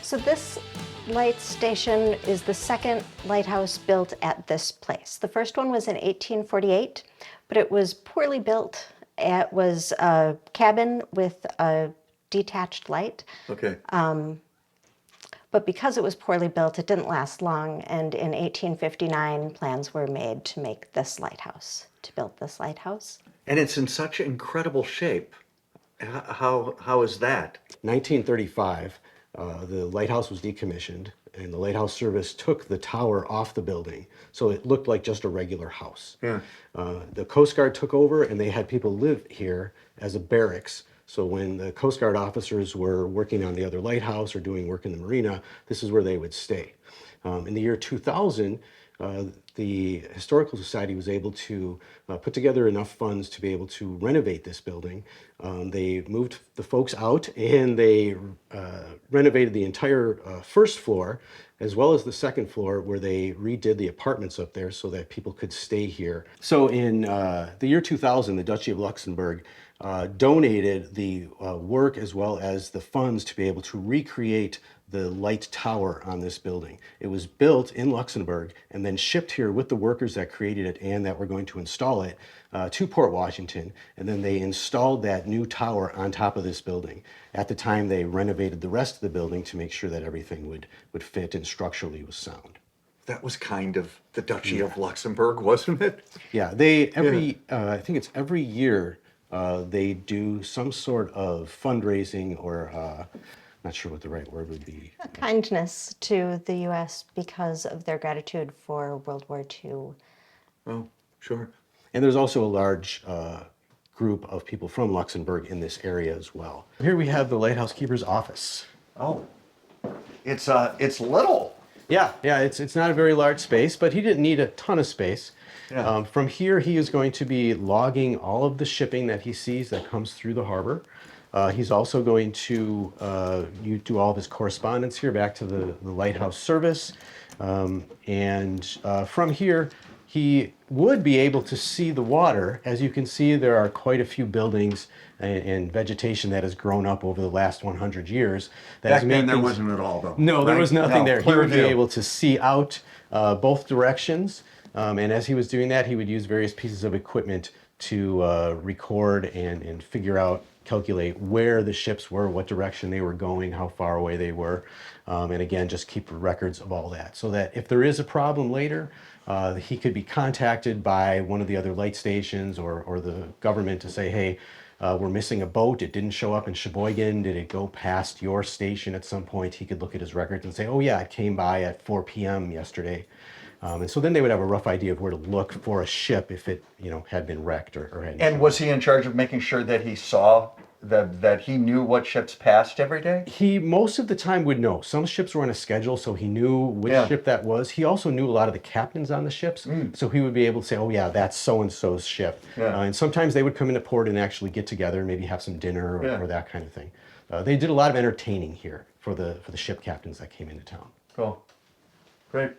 So this light station is the second lighthouse built at this place. The first one was in 1848, but it was poorly built. It was a cabin with a detached light. Okay. But because it was poorly built, it didn't last long. And in 1859, plans were made to make this lighthouse, to build this lighthouse. And it's in such incredible shape. How is that? 1935, the lighthouse was decommissioned, and the lighthouse service took the tower off the building, so it looked like just a regular house. Yeah. The Coast Guard took over, and they had people live here as a barracks. So when the Coast Guard officers were working on the other lighthouse or doing work in the marina, this is where they would stay. In the year 2000, the Historical Society was able to put together enough funds to be able to renovate this building. They moved the folks out, and they renovated the entire first floor as well as the second floor, where they redid the apartments up there so that people could stay here. So in the year 2000, the Duchy of Luxembourg donated the work as well as the funds to be able to recreate the light tower on this building. It was built in Luxembourg and then shipped here with the workers that created it and that were going to install it to Port Washington. And then they installed that new tower on top of this building. At the time, they renovated the rest of the building to make sure that everything would fit and structurally was sound. That was kind of the Duchy of Luxembourg, wasn't it? Yeah, I think it's every year they do some sort of fundraising or not sure what the right word would be. A kindness to the U.S. because of their gratitude for World War II. Oh, sure. And there's also a large group of people from Luxembourg in this area as well. Here we have the lighthouse keeper's office. Oh, it's little. Yeah, it's not a very large space, but he didn't need a ton of space. Yeah. From here, he is going to be logging all of the shipping that he sees that comes through the harbor. He's also going to do all of his correspondence here back to the lighthouse service. From here, he would be able to see the water. As you can see, there are quite a few buildings and vegetation that has grown up over the last 100 years. Back then there wasn't at all, though. No, there was nothing there. He Clear would be view. able to see out both directions. And as he was doing that, he would use various pieces of equipment to record and figure out, calculate where the ships were, what direction they were going, how far away they were. And again, just keep records of all that so that if there is a problem later, he could be contacted by one of the other light stations or the government to say, hey, we're missing a boat. It didn't show up in Sheboygan. Did it go past your station at some point? He could look at his records and say, oh yeah, it came by at 4 p.m. yesterday. And so then they would have a rough idea of where to look for a ship if it, had been wrecked or had. And was he in charge of making sure that he saw that he knew what ships passed every day? He most of the time would know. Some ships were on a schedule, so he knew which ship that was. He also knew a lot of the captains on the ships, so he would be able to say, oh yeah, that's so-and-so's ship. Yeah. And sometimes they would come into port and actually get together and maybe have some dinner or that kind of thing. They did a lot of entertaining here for the ship captains that came into town. Cool. Great.